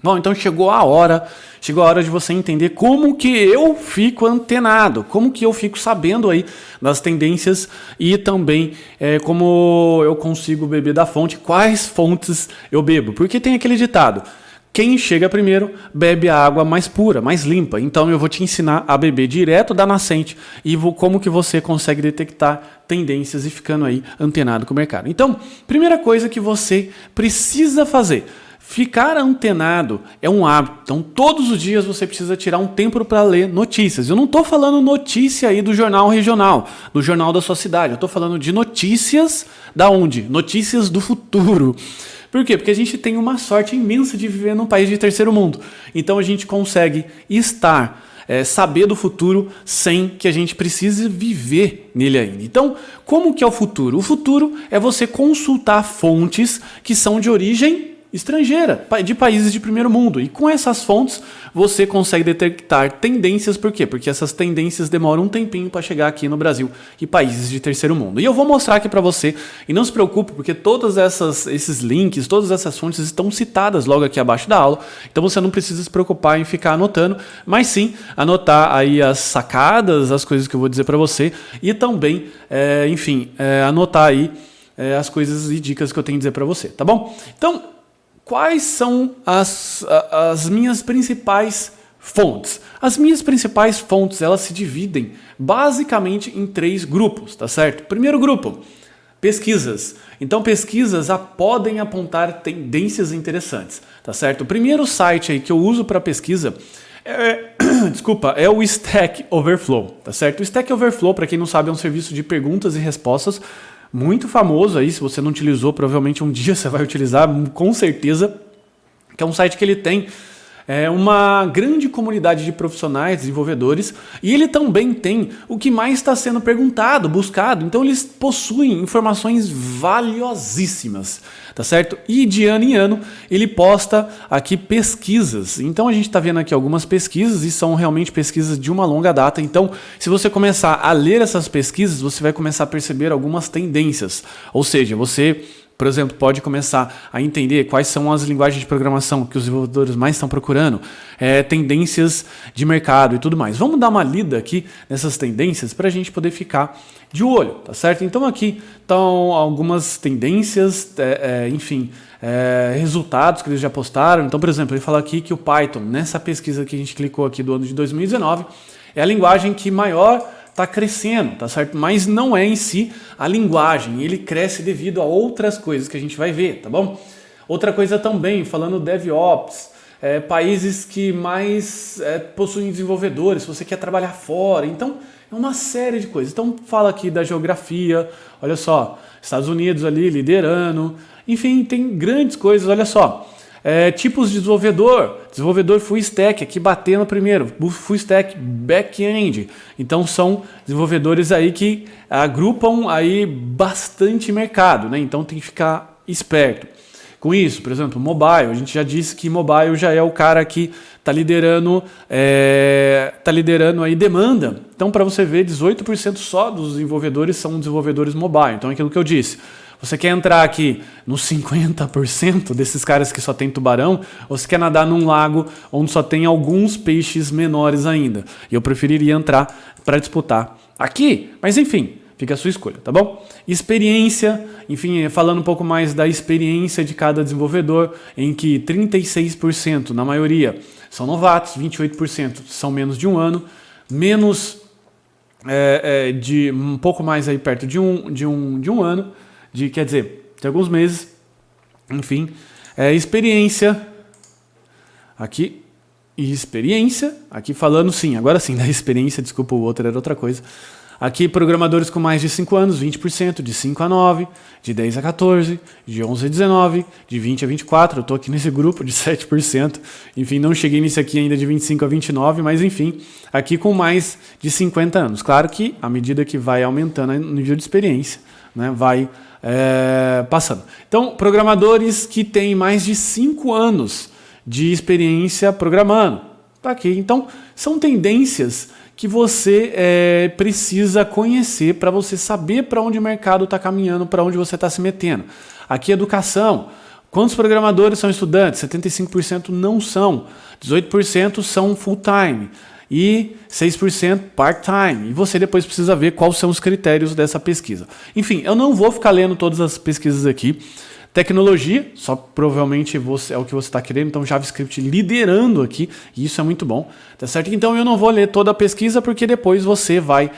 Bom, então chegou a hora de você entender como que eu fico antenado, como que eu fico sabendo aí das tendências e também como eu consigo beber da fonte, quais fontes eu bebo. Porque tem aquele ditado, quem chega primeiro bebe a água mais pura, mais limpa. Então eu vou te ensinar a beber direto da nascente e como que você consegue detectar tendências e ficando aí antenado com o mercado. Então, primeira coisa que você precisa fazer, ficar antenado é um hábito. Então, todos os dias você precisa tirar um tempo para ler notícias. Eu não estou falando notícia aí do jornal regional, do jornal da sua cidade. Eu estou falando de notícias da onde? Notícias do futuro. Por quê? Porque a gente tem uma sorte imensa de viver num país de terceiro mundo. Então, a gente consegue saber do futuro sem que a gente precise viver nele ainda. Então, como que é o futuro? O futuro é você consultar fontes que são de origem estrangeira, de países de primeiro mundo. E com essas fontes você consegue detectar tendências. Por quê? Porque essas tendências demoram um tempinho para chegar aqui no Brasil e países de terceiro mundo. E eu vou mostrar aqui para você, e não se preocupe, porque todos esses links, todas essas fontes estão citadas logo aqui abaixo da aula, então você não precisa se preocupar em ficar anotando, mas sim anotar aí as sacadas, as coisas que eu vou dizer para você, e também, anotar aí as coisas e dicas que eu tenho a dizer para você, tá bom? Então, quais são as minhas principais fontes? As minhas principais fontes, elas se dividem basicamente em 3 grupos, tá certo? Primeiro grupo, pesquisas. Então, pesquisas podem apontar tendências interessantes, tá certo? O primeiro site aí que eu uso para pesquisa é o Stack Overflow, tá certo? O Stack Overflow, para quem não sabe, é um serviço de perguntas e respostas muito famoso aí. Se você não utilizou, provavelmente um dia você vai utilizar, com certeza, que é um site que ele tem uma grande comunidade de profissionais, desenvolvedores, e ele também tem o que mais está sendo perguntado, buscado. Então eles possuem informações valiosíssimas, tá certo? E de ano em ano ele posta aqui pesquisas. Então a gente está vendo aqui algumas pesquisas e são realmente pesquisas de uma longa data. Então, se você começar a ler essas pesquisas, você vai começar a perceber algumas tendências. Ou seja, você, por exemplo, pode começar a entender quais são as linguagens de programação que os desenvolvedores mais estão procurando, tendências de mercado e tudo mais. Vamos dar uma lida aqui nessas tendências para a gente poder ficar de olho, tá certo? Então aqui estão algumas tendências, resultados que eles já postaram. Então, por exemplo, ele fala aqui que o Python, nessa pesquisa que a gente clicou aqui do ano de 2019, é a linguagem que maior está crescendo, tá certo? Mas não é em si a linguagem, ele cresce devido a outras coisas que a gente vai ver, tá bom? Outra coisa também, falando DevOps, países que mais possuem desenvolvedores, se você quer trabalhar fora, então é uma série de coisas. Então fala aqui da geografia, olha só, Estados Unidos ali liderando, enfim, tem grandes coisas, olha só. Tipos de desenvolvedor full stack, aqui batendo primeiro, full stack back-end. Então são desenvolvedores aí que agrupam aí bastante mercado, né? Então tem que ficar esperto com isso. Por exemplo, mobile, a gente já disse que mobile já é o cara que está liderando aí demanda. Então, para você ver, 18% só dos desenvolvedores são desenvolvedores mobile. Então é aquilo que eu disse. Você quer entrar aqui nos 50% desses caras que só tem tubarão, ou você quer nadar num lago onde só tem alguns peixes menores ainda? E eu preferiria entrar para disputar aqui, mas enfim, fica a sua escolha, tá bom? Experiência, enfim, falando um pouco mais da experiência de cada desenvolvedor, em que 36% na maioria são novatos, 28% são menos de um ano, menos de um pouco mais aí perto de um ano, quer dizer, de alguns meses, enfim, experiência, aqui, e experiência, aqui falando sim, agora sim, da experiência, desculpa, o outro era outra coisa. Aqui, programadores com mais de 5 anos, 20%, de 5 a 9, de 10 a 14, de 11 a 19, de 20 a 24, eu estou aqui nesse grupo de 7%, enfim, não cheguei nisso aqui ainda de 25 a 29, mas enfim, aqui com mais de 50 anos. Claro que, à medida que vai aumentando o nível de experiência, né, vai passando. Então, programadores que têm mais de 5 anos de experiência programando. Tá aqui. Então, são tendências que você precisa conhecer para você saber para onde o mercado está caminhando, para onde você está se metendo. Aqui, educação. Quantos programadores são estudantes? 75% não são. 18% são full-time. E 6% part-time. E você depois precisa ver quais são os critérios dessa pesquisa. Enfim, eu não vou ficar lendo todas as pesquisas aqui. Tecnologia, só provavelmente é o que você está querendo, então JavaScript liderando aqui, e isso é muito bom, tá certo? Então eu não vou ler toda a pesquisa, porque depois você vai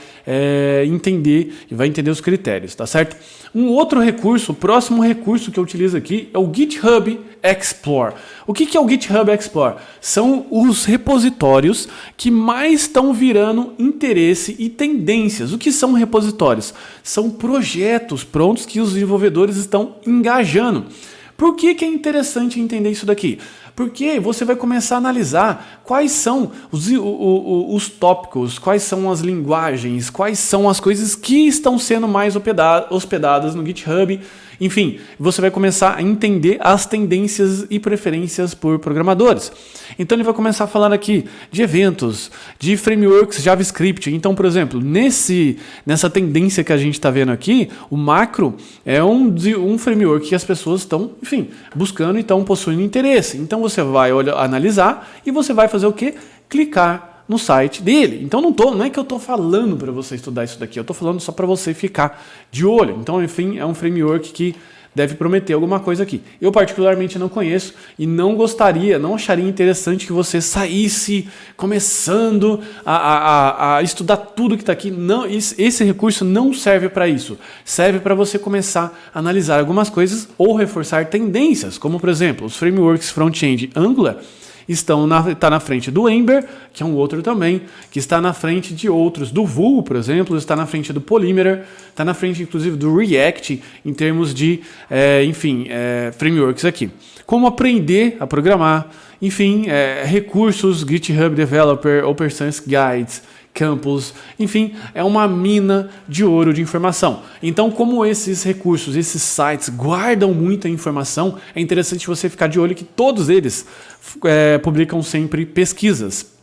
entender e vai entender os critérios, tá certo? Um outro recurso, o próximo recurso que eu utilizo aqui é o GitHub Explore. O que é o GitHub Explore? São os repositórios que mais estão virando interesse e tendências. O que são repositórios? São projetos prontos que os desenvolvedores estão engajando. Por que é interessante entender isso daqui? Porque você vai começar a analisar quais são os tópicos, quais são as linguagens, quais são as coisas que estão sendo mais hospedadas no GitHub. Enfim, você vai começar a entender as tendências e preferências por programadores. Então ele vai começar falando aqui de eventos, de frameworks JavaScript. Então, por exemplo, nessa tendência que a gente está vendo aqui, o Macro é um framework que as pessoas estão, enfim, buscando e estão possuindo interesse. Então você vai analisar e você vai fazer o quê? Clicar no site dele. Então não é que eu estou falando para você estudar isso daqui, eu estou falando só para você ficar de olho. Então, enfim, é um framework que deve prometer alguma coisa aqui. Eu particularmente não conheço e não acharia interessante que você saísse começando a estudar tudo que está aqui. Não, esse recurso não serve para isso. Serve para você começar a analisar algumas coisas ou reforçar tendências, como por exemplo, os frameworks front-end Angular está na frente do Ember, que é um outro também, que está na frente de outros, do Vue, por exemplo, está na frente do Polymer, está na frente, inclusive, do React, em termos de, frameworks aqui. Como aprender a programar, enfim, recursos, GitHub Developer, Open Source Guides, Campus, enfim, é uma mina de ouro de informação. Então, como esses recursos, esses sites guardam muita informação, é interessante você ficar de olho que todos eles publicam sempre pesquisas,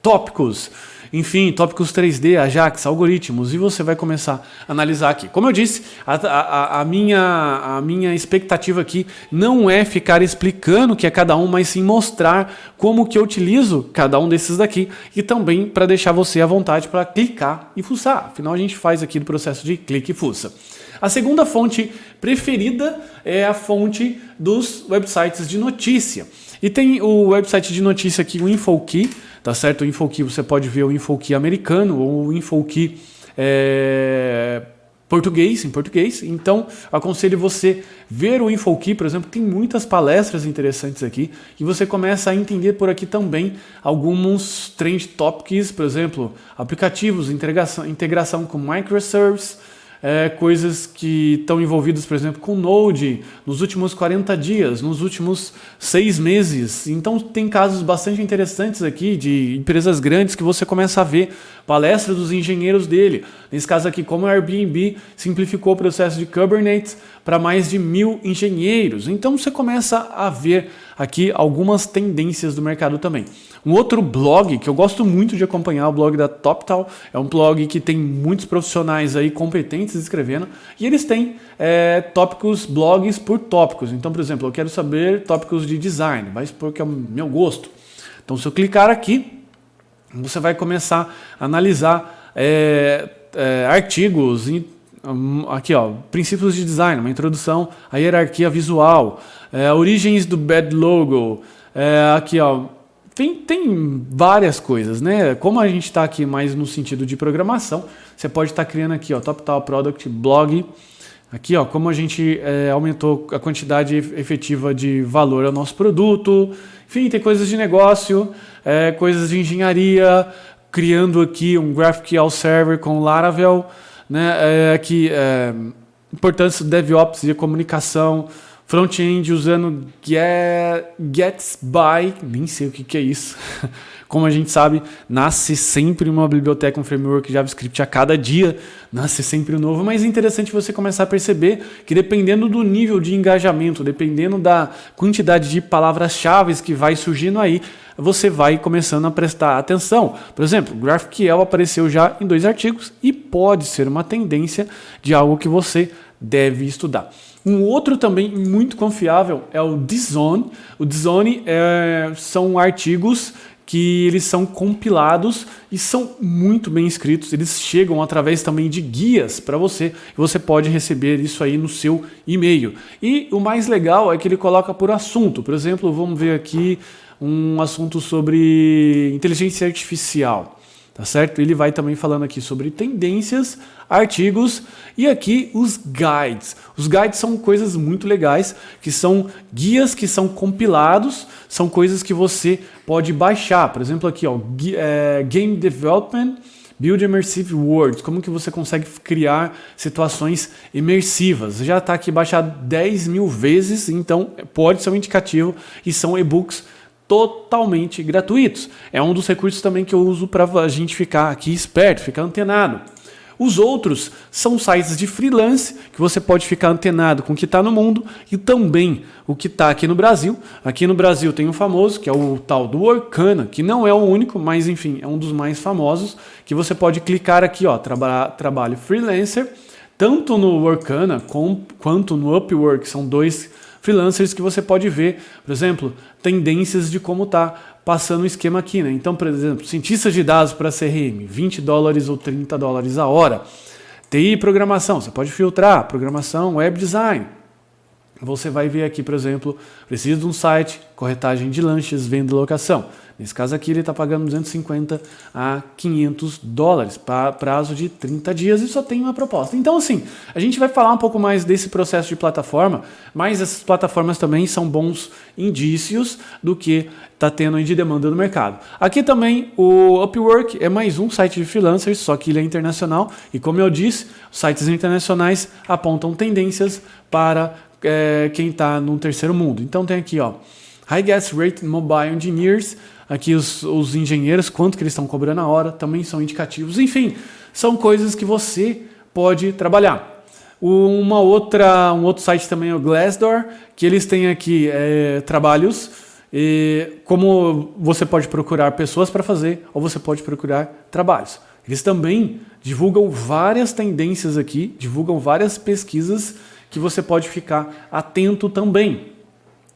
tópicos, enfim, tópicos 3D, Ajax, algoritmos, e você vai começar a analisar aqui. Como eu disse, a minha expectativa aqui não é ficar explicando o que é cada um, mas sim mostrar como que eu utilizo cada um desses daqui e também para deixar você à vontade para clicar e fuçar. Afinal, a gente faz aqui do processo de clique e fuça. A segunda fonte preferida é a fonte dos websites de notícia. E tem o website de notícia aqui, o InfoKey, tá certo? O InfoKey, você pode ver o InfoKey americano ou o InfoKey em português. Então, aconselho você ver o InfoKey, por exemplo, tem muitas palestras interessantes aqui e você começa a entender por aqui também alguns trend topics, por exemplo, aplicativos, integração com microservices, coisas que estão envolvidas, por exemplo, com Node nos últimos 40 dias, nos últimos 6 meses. Então tem casos bastante interessantes aqui de empresas grandes que você começa a ver palestras dos engenheiros dele. Nesse caso aqui, como o Airbnb simplificou o processo de Kubernetes para mais de 1.000 engenheiros. Então você começa a ver aqui algumas tendências do mercado também. Um outro blog que eu gosto muito de acompanhar, o blog da TopTal, é um blog que tem muitos profissionais aí competentes escrevendo e eles têm tópicos, blogs por tópicos. Então, por exemplo, eu quero saber tópicos de design, vai supor que é o meu gosto. Então, se eu clicar aqui, você vai começar a analisar artigos, aqui ó, princípios de design, uma introdução à hierarquia visual, origens do bad logo, aqui ó, tem várias coisas, né? Como a gente está aqui mais no sentido de programação, você pode estar criando aqui, ó, TopTal Product Blog, aqui ó, como a gente aumentou a quantidade efetiva de valor ao nosso produto, enfim, tem coisas de negócio, coisas de engenharia, criando aqui um GraphQL Server com Laravel, né? Aqui, importância do DevOps e a comunicação, front-end usando Gatsby, nem sei o que é isso. Como a gente sabe, nasce sempre uma biblioteca, um framework JavaScript a cada dia, nasce sempre um novo, mas é interessante você começar a perceber que dependendo do nível de engajamento, dependendo da quantidade de palavras-chave que vai surgindo aí, você vai começando a prestar atenção. Por exemplo, GraphQL apareceu já em 2 artigos e pode ser uma tendência de algo que você deve estudar. Um outro também muito confiável é o Dzone. O Dzone são artigos que eles são compilados e são muito bem escritos. Eles chegam através também de guias para você. Você pode receber isso aí no seu e-mail. E o mais legal é que ele coloca por assunto. Por exemplo, vamos ver aqui um assunto sobre inteligência artificial. Tá certo? Ele vai também falando aqui sobre tendências, artigos e aqui os guides. Os guides são coisas muito legais, que são guias que são compilados, são coisas que você pode baixar. Por exemplo, aqui, ó, Game Development, Build Immersive Worlds, como que você consegue criar situações imersivas. Já está aqui baixado 10 mil vezes, então pode ser um indicativo e são e-books totalmente gratuitos. É um dos recursos também que eu uso para a gente ficar aqui esperto, ficar antenado. Os outros são sites de freelance, que você pode ficar antenado com o que está no mundo e também o que está aqui no Brasil. Aqui no Brasil tem um famoso, que é o tal do Workana, que não é o único, mas enfim, é um dos mais famosos, que você pode clicar aqui, ó, trabalho freelancer, tanto no Workana quanto no Upwork, são dois freelancers que você pode ver, por exemplo, tendências de como está passando o esquema aqui, né? Então, por exemplo, cientista de dados para CRM, $20 ou $30 a hora. TI e programação, você pode filtrar, programação, web design. Você vai ver aqui, por exemplo, precisa de um site, corretagem de lanches, venda e locação. Nesse caso aqui ele está pagando $250 a $500, prazo de 30 dias e só tem uma proposta. Então assim, a gente vai falar um pouco mais desse processo de plataforma, mas essas plataformas também são bons indícios do que está tendo de demanda no mercado. Aqui também o Upwork é mais um site de freelancers, só que ele é internacional e como eu disse, os sites internacionais apontam tendências para quem está no terceiro mundo. Então tem aqui, ó, High Gas Rate Mobile Engineers, aqui os engenheiros, quanto que eles estão cobrando a hora, também são indicativos. Enfim, são coisas que você pode trabalhar. Um outro site também é o Glassdoor, que eles têm aqui trabalhos, como você pode procurar pessoas para fazer, ou você pode procurar trabalhos. Eles também divulgam várias tendências aqui, divulgam várias pesquisas que você pode ficar atento também.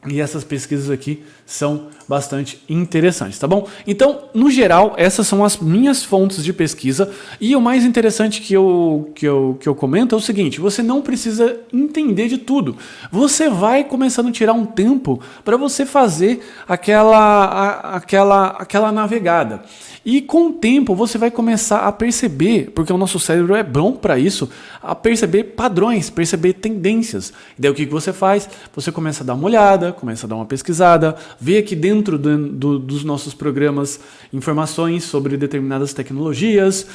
E essas pesquisas aqui são bastante interessantes, tá bom? Então, no geral, essas são as minhas fontes de pesquisa. E o mais interessante que eu comento é o seguinte: você não precisa entender de tudo. Você vai começando a tirar um tempo para você fazer aquela navegada. E com o tempo você vai começar a perceber, porque o nosso cérebro é bom para isso, a perceber padrões, perceber tendências. E daí o que você faz? Você começa a dar uma olhada, começa a dar uma pesquisada, vê aqui dentro dos nossos programas informações sobre determinadas tecnologias,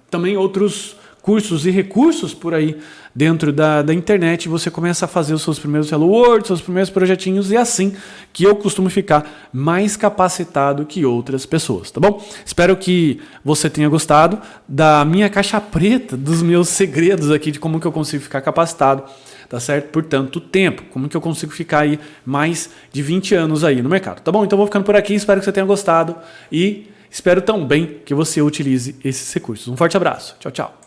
também outros cursos e recursos por aí dentro da internet, você começa a fazer os seus primeiros Hello World, seus primeiros projetinhos, e é assim que eu costumo ficar mais capacitado que outras pessoas, tá bom? Espero que você tenha gostado da minha caixa preta, dos meus segredos aqui de como que eu consigo ficar capacitado, tá certo? Por tanto tempo, como que eu consigo ficar aí mais de 20 anos aí no mercado, tá bom? Então vou ficando por aqui, espero que você tenha gostado e espero também que você utilize esses recursos. Um forte abraço, tchau, tchau.